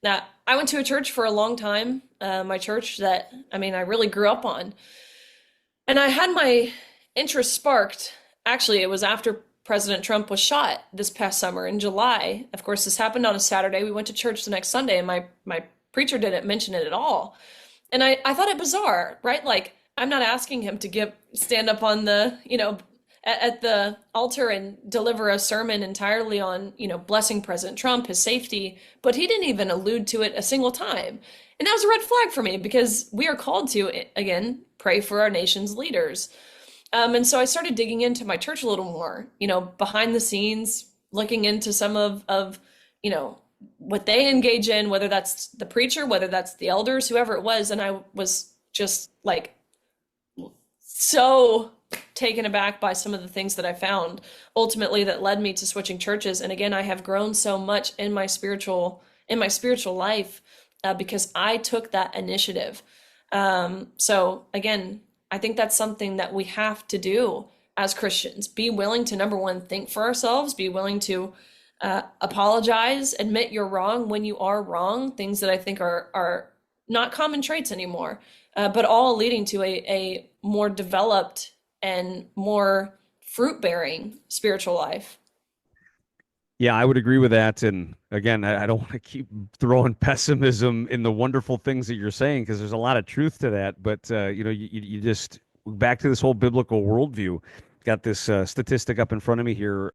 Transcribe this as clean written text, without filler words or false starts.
Now, I went to a church for a long time, my church that, I really grew up on. And I had my interest sparked. Actually, it was after President Trump was shot this past summer in July. Of course, this happened on a Saturday. We went to church the next Sunday, and my preacher didn't mention it at all. And I thought it bizarre, right? Like, I'm not asking him to stand up on the, at the altar and deliver a sermon entirely on, blessing President Trump, his safety, but he didn't even allude to it a single time. And that was a red flag for me because we are called to, again, pray for our nation's leaders. And so I started digging into my church a little more, behind the scenes, looking into some of, what they engage in, whether that's the preacher, whether that's the elders, whoever it was. And I was just like so taken aback by some of the things that I found ultimately that led me to switching churches. And again, I have grown so much in my spiritual life because I took that initiative. So again, I think that's something that we have to do as Christians. Be willing to, number one, think for ourselves, be willing to apologize, admit you're wrong when you are wrong, things that I think are not common traits anymore, but all leading to a more developed and more fruit-bearing spiritual life. Yeah, I would agree with that. And again, I don't want to keep throwing pessimism in the wonderful things that you're saying because there's a lot of truth to that. But you just back to this whole biblical worldview. Got this statistic up in front of me here.